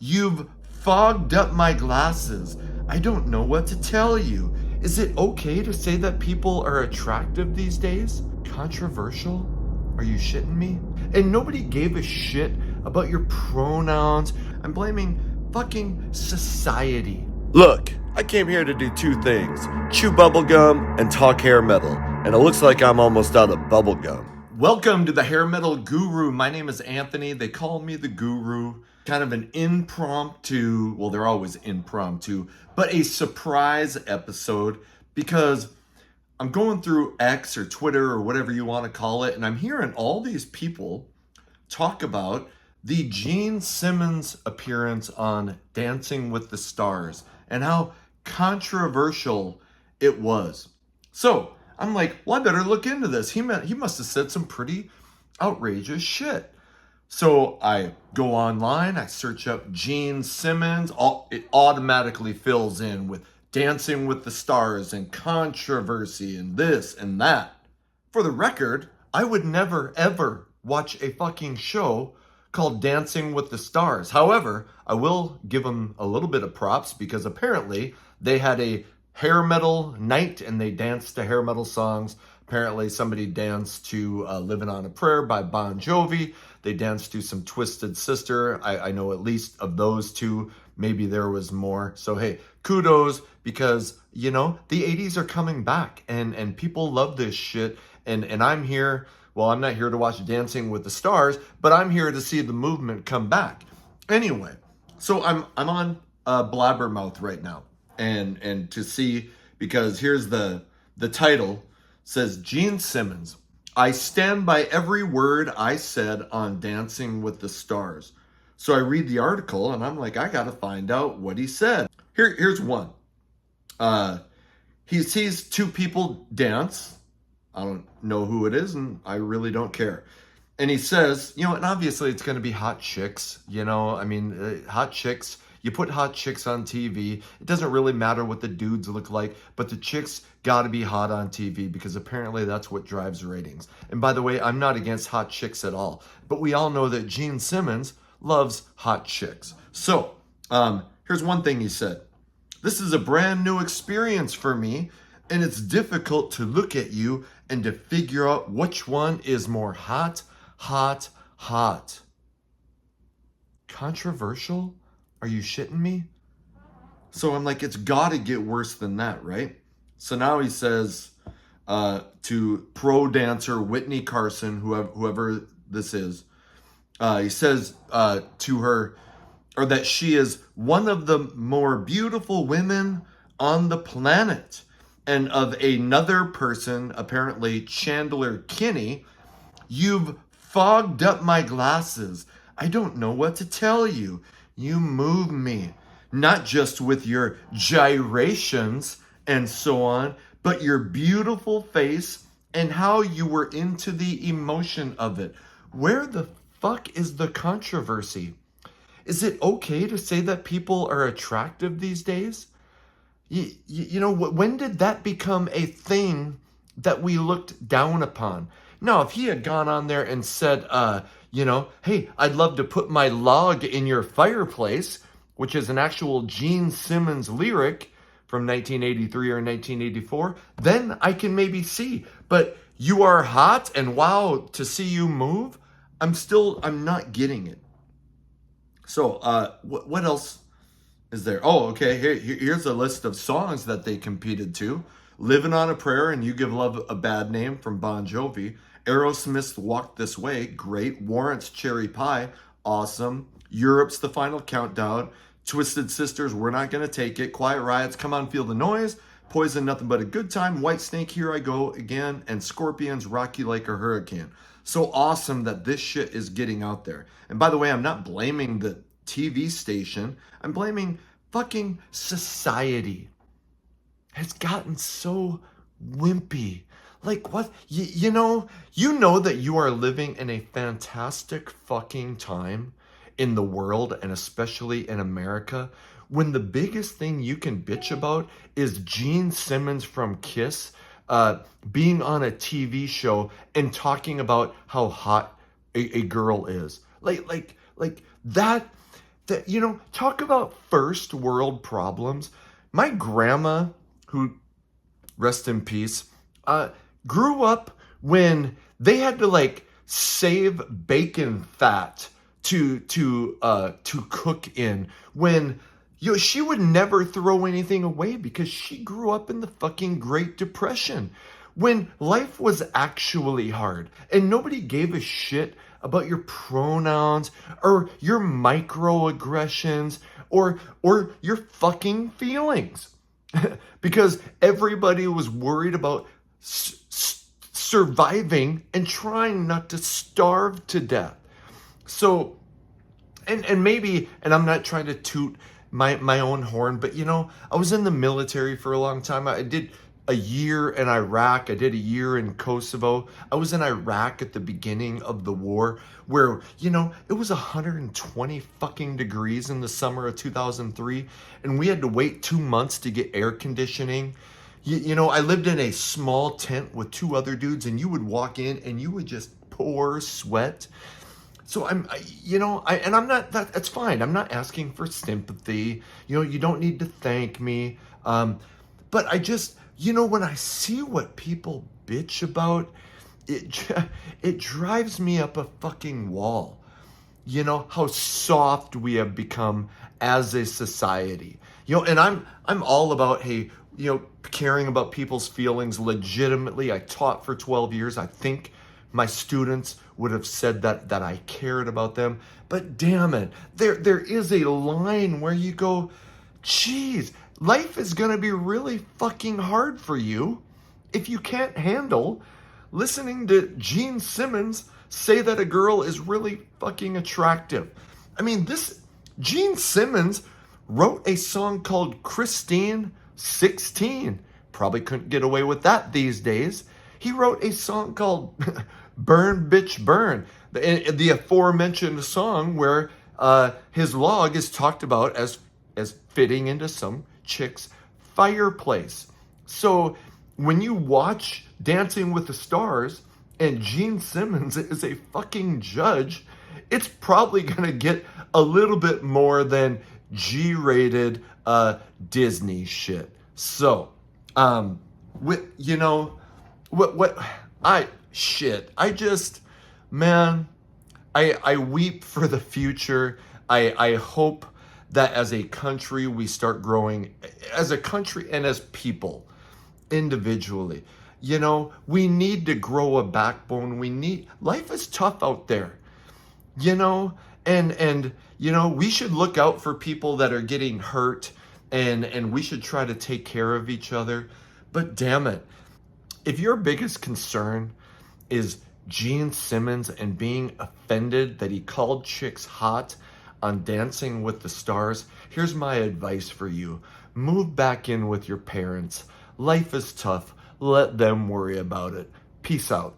You've fogged up my glasses. I don't know what to tell you. Is it okay to say that people are attractive these days? Controversial? Are you shitting me? And nobody gave a shit about your pronouns. I'm blaming fucking society. Look, I came here to do two things: chew bubblegum and talk hair metal. And it looks like I'm almost out of bubblegum. Welcome to the Hair Metal Guru. My name is Anthony. They call me the Guru. Kind of an impromptu, well, they're always impromptu, but a surprise episode because I'm going through X or Twitter or whatever you want to call it, and I'm hearing all these people talk about the Gene Simmons appearance on Dancing with the Stars and how controversial it was. So I'm like, well, I better look into this. He must have said some pretty outrageous shit. So I go online, I search up Gene Simmons. It automatically fills in with Dancing with the Stars and controversy and this and that. For the record, I would never ever watch a fucking show called Dancing with the Stars. However, I will give them a little bit of props because apparently they had a hair metal night and they danced to hair metal songs. Apparently somebody danced to Living on a Prayer by Bon Jovi. They danced to some Twisted Sister. I know at least of those two. Maybe there was more. So hey, kudos, because you know the 80s are coming back and people love this shit. And I'm here. Well, I'm not here to watch Dancing with the Stars, but I'm here to see the movement come back. Anyway, so I'm on Blabbermouth right now, and to see, because here's the title says Gene Simmons. I stand by every word I said on Dancing with the Stars. So I read the article and I'm like, I gotta find out what he said. Here's one. He sees two people dance. I don't know who it is, and I really don't care. And he says, you know, and obviously it's going to be hot chicks, you know, I mean, hot chicks, you put hot chicks on TV, it doesn't really matter what the dudes look like, but the chicks got to be hot on TV because apparently that's what drives ratings. And by the way, I'm not against hot chicks at all, but we all know that Gene Simmons loves hot chicks. So, here's one thing he said. This is a brand new experience for me, and it's difficult to look at you and to figure out which one is more hot. Controversial? Are you shitting me? So I'm like, it's gotta get worse than that, right? So now he says to pro dancer Whitney Carson, whoever this is, he says to her, or that she is one of the more beautiful women on the planet. And of another person, apparently Chandler Kinney, you've fogged up my glasses. I don't know what to tell you. You move me, not just with your gyrations and so on, but your beautiful face and how you were into the emotion of it. Where the fuck is the controversy? Is it okay to say that people are attractive these days? You know, when did that become a thing that we looked down upon? Now, if he had gone on there and said, you know, hey, I'd love to put my log in your fireplace, which is an actual Gene Simmons lyric from 1983 or 1984, then I can maybe see. But you are hot and wow, to see you move, I'm not getting it. So, what else is there? Oh, okay, here's a list of songs that they competed to. Living on a Prayer and You Give Love a Bad Name from Bon Jovi. Aerosmith's Walk This Way, great. Warrant's Cherry Pie, awesome. Europe's The Final Countdown. Twisted Sisters, We're Not Gonna Take It. Quiet Riot's Come On Feel the Noise. Poison, Nothing But a Good Time. Whitesnake, Here I Go Again. And Scorpions, Rock You Like a Hurricane. So awesome that this shit is getting out there. And by the way, I'm not blaming the TV station. I'm blaming fucking society. Has gotten so wimpy. Like what? You know that you are living in a fantastic fucking time in the world, and especially in America, when the biggest thing you can bitch about is Gene Simmons from Kiss being on a TV show and talking about how hot a girl is. Like that that, talk about first world problems. My grandma, who, rest in peace, grew up when they had to like save bacon fat to cook in, when she would never throw anything away because she grew up in the fucking Great Depression, when life was actually hard and nobody gave a shit about your pronouns or your microaggressions or your fucking feelings. Because everybody was worried about surviving and trying not to starve to death. So, and maybe, and I'm not trying to toot my own horn, but I was in the military for a long time. I did a year in Iraq. I did a year in Kosovo. I was in Iraq at the beginning of the war, where, it was 120 fucking degrees in the summer of 2003, and we had to wait 2 months to get air conditioning. I lived in a small tent with 2 other dudes, and you would walk in and you would just pour sweat. So I'm not, that's fine. I'm not asking for sympathy. You don't need to thank me. But I just, when I see what people bitch about, it drives me up a fucking wall. How soft we have become as a society. And I'm all about, hey, caring about people's feelings legitimately. I taught for 12 years. I think my students would have said that I cared about them. But damn it, there is a line where you go, geez, life is gonna be really fucking hard for you if you can't handle listening to Gene Simmons say that a girl is really fucking attractive. I mean, Gene Simmons wrote a song called Christine 16. Probably couldn't get away with that these days. He wrote a song called Burn Bitch Burn, the aforementioned song where his log is talked about as fitting into some chick's fireplace. So when you watch Dancing with the Stars and Gene Simmons is a fucking judge, it's probably gonna get a little bit more than G-rated Disney shit. So, I weep for the future. I hope that as a country we start growing, as a country and as people individually. We need to grow a backbone. Life is tough out there, and we should look out for people that are getting hurt, and we should try to take care of each other. But damn it, if your biggest concern is Gene Simmons and being offended that he called chicks hot on Dancing with the Stars, here's my advice for you. Move back in with your parents. Life is tough. Let them worry about it. Peace out.